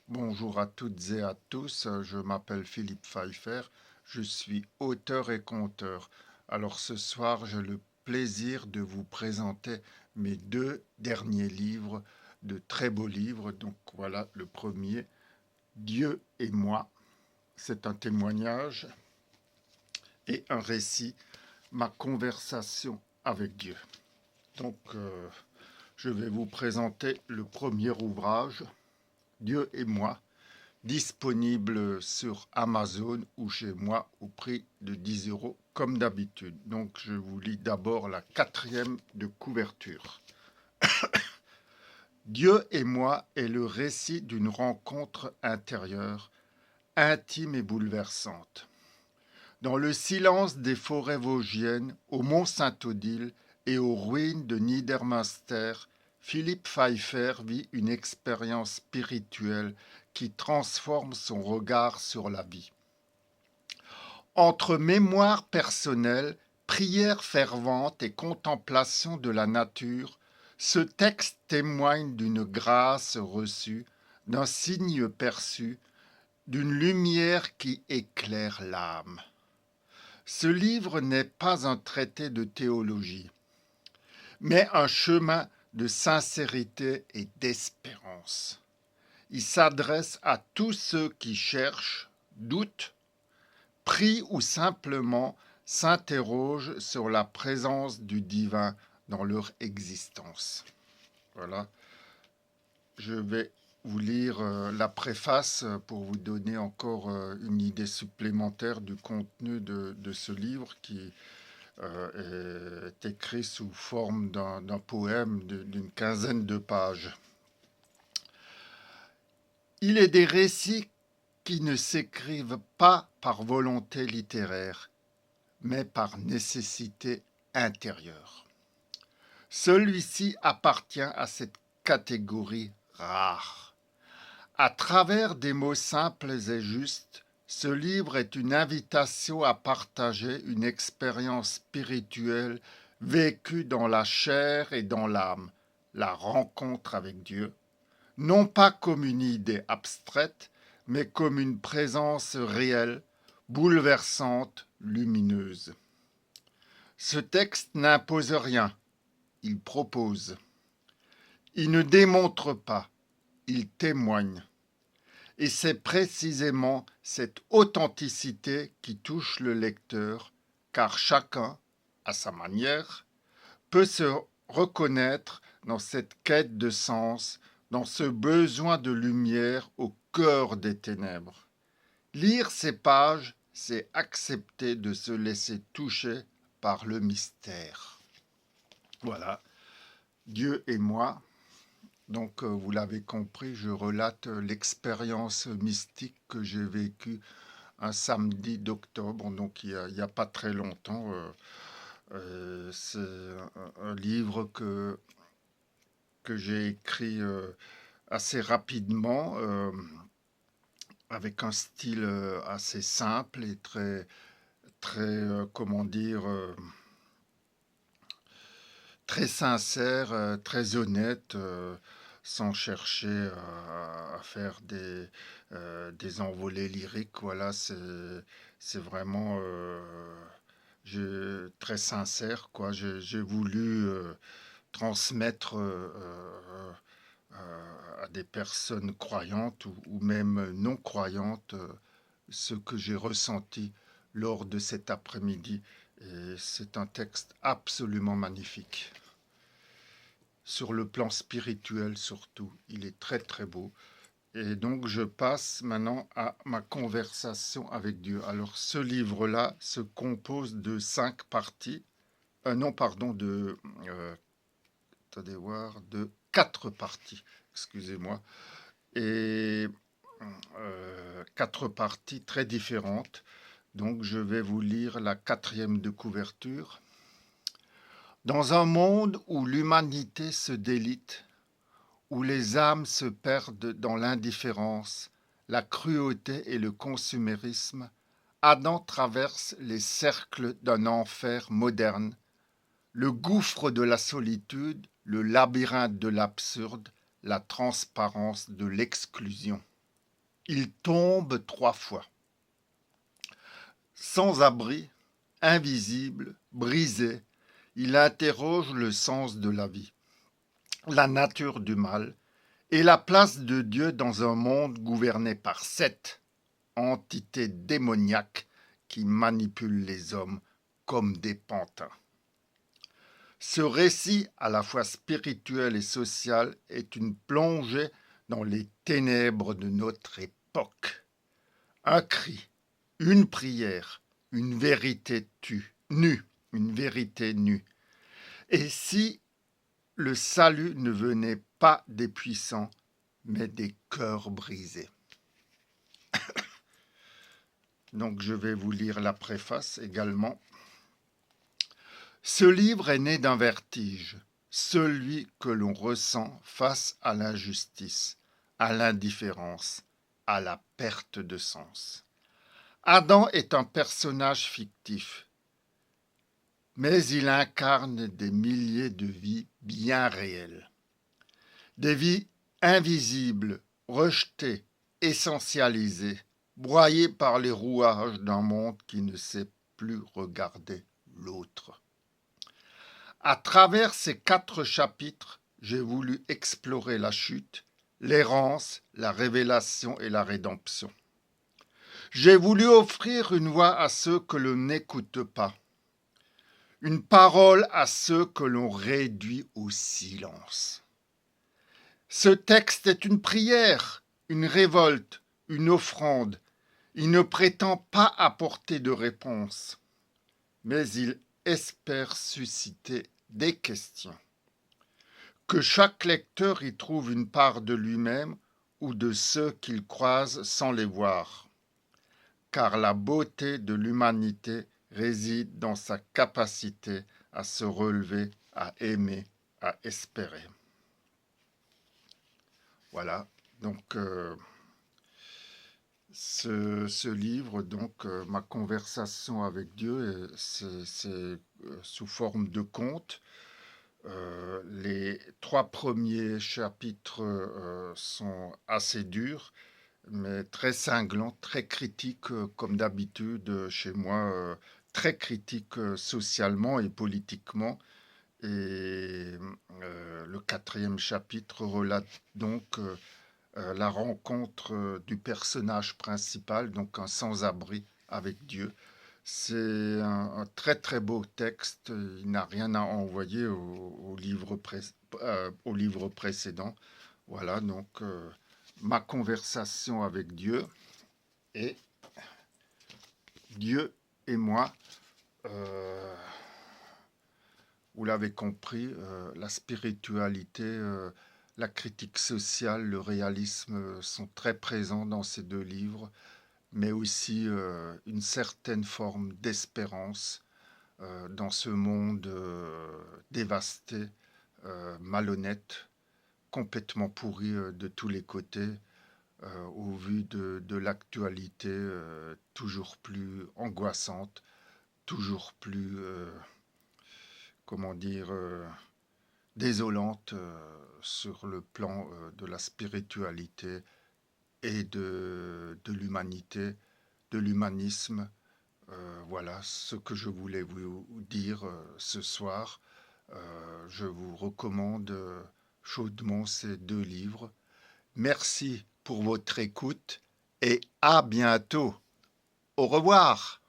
Bonjour à toutes et à tous, je m'appelle Philippe Pfeiffer, je suis auteur et conteur. Alors ce soir, j'ai le plaisir de vous présenter mes deux derniers livres, de très beaux livres. Donc voilà le premier, Dieu et moi. C'est un témoignage et un récit, ma conversation avec Dieu. Donc je vais vous présenter le premier ouvrage, Dieu et moi, disponible sur Amazon ou chez moi au prix de 10 euros comme d'habitude. Donc je vous lis d'abord la quatrième de couverture. Dieu et moi est le récit d'une rencontre intérieure, intime et bouleversante. Dans le silence des forêts vosgiennes, au mont Saint-Odile et aux ruines de Niedermünster, Philippe Pfeiffer vit une expérience spirituelle qui transforme son regard sur la vie. Entre mémoire personnelle, prière fervente et contemplation de la nature, ce texte témoigne d'une grâce reçue, d'un signe perçu, d'une lumière qui éclaire l'âme. Ce livre n'est pas un traité de théologie, mais un chemin de sincérité et d'espérance. Il s'adresse à tous ceux qui cherchent, doutent, prient ou simplement s'interrogent sur la présence du divin dans leur existence. Voilà, je vais vous lire la préface pour vous donner encore une idée supplémentaire du contenu de ce livre qui est écrit sous forme d'un poème d'une quinzaine de pages. Il est des récits qui ne s'écrivent pas par volonté littéraire, mais par nécessité intérieure. Celui-ci appartient à cette catégorie rare. À travers des mots simples et justes, ce livre est une invitation à partager une expérience spirituelle vécue dans la chair et dans l'âme, la rencontre avec Dieu, non pas comme une idée abstraite, mais comme une présence réelle, bouleversante, lumineuse. Ce texte n'impose rien, il propose. Il ne démontre pas, il témoigne. Et c'est précisément cette authenticité qui touche le lecteur, car chacun, à sa manière, peut se reconnaître dans cette quête de sens, dans ce besoin de lumière au cœur des ténèbres. Lire ces pages, c'est accepter de se laisser toucher par le mystère. Voilà, Dieu et moi. Donc, vous l'avez compris, je relate l'expérience mystique que j'ai vécue un samedi d'octobre, donc il y a pas très longtemps. C'est un livre que j'ai écrit assez rapidement, avec un style assez simple et très comment dire, très sincère, très honnête, sans chercher à faire des envolées lyriques. Voilà, c'est vraiment très sincère, quoi. J'ai voulu transmettre à des personnes croyantes ou même non croyantes ce que j'ai ressenti lors de cet après-midi. Et c'est un texte absolument magnifique. Sur le plan spirituel surtout, il est très très beau. Et donc je passe maintenant à ma conversation avec Dieu. Alors ce livre-là se compose de 5 parties. Non, pardon, attendez voir, de 4 parties. Excusez-moi. Et 4 parties très différentes. Donc je vais vous lire la quatrième de couverture. Dans un monde où l'humanité se délite, où les âmes se perdent dans l'indifférence, la cruauté et le consumérisme, Adam traverse les cercles d'un enfer moderne, le gouffre de la solitude, le labyrinthe de l'absurde, la transparence de l'exclusion. il tombe 3 fois. Sans abri, invisible, brisé, il interroge le sens de la vie, la nature du mal et la place de Dieu dans un monde gouverné par 7 entités démoniaques qui manipulent les hommes comme des pantins. Ce récit, à la fois spirituel et social, est une plongée dans les ténèbres de notre époque. Un cri, une prière, une vérité nue, une vérité nue. Et si le salut ne venait pas des puissants, mais des cœurs brisés. Donc je vais vous lire la préface également. Ce livre est né d'un vertige, celui que l'on ressent face à l'injustice, à l'indifférence, à la perte de sens. Adam est un personnage fictif, mais il incarne des milliers de vies bien réelles. Des vies invisibles, rejetées, essentialisées, broyées par les rouages d'un monde qui ne sait plus regarder l'autre. À travers ces 4 chapitres, j'ai voulu explorer la chute, l'errance, la révélation et la rédemption. J'ai voulu offrir une voix à ceux que l'on n'écoute pas, une parole à ceux que l'on réduit au silence. Ce texte est une prière, une révolte, une offrande. Il ne prétend pas apporter de réponse, mais il espère susciter des questions. Que chaque lecteur y trouve une part de lui-même ou de ceux qu'il croise sans les voir. Car la beauté de l'humanité réside dans sa capacité à se relever, à aimer, à espérer. Voilà, donc ce livre, donc ma conversation avec Dieu, c'est sous forme de conte. Les 3 premiers chapitres sont assez durs, mais très cinglants, très critiques, comme d'habitude chez moi, très critiques socialement et politiquement. Et le 4e chapitre relate donc la rencontre du personnage principal, donc un sans-abri avec Dieu. C'est un très très beau texte, il n'a rien à envoyer au livre précédent. Voilà donc ma conversation avec Dieu et Dieu et moi. Vous l'avez compris, la spiritualité, la critique sociale, le réalisme sont très présents dans ces 2 livres, mais aussi une certaine forme d'espérance dans ce monde dévasté, malhonnête, complètement pourri de tous les côtés, au vu de l'actualité toujours plus angoissante, toujours plus, comment dire, désolante sur le plan de la spiritualité et de l'humanité, de l'humanisme. Voilà ce que je voulais vous dire ce soir. Je vous recommande chaudement ces 2 livres. Merci pour votre écoute et à bientôt. Au revoir.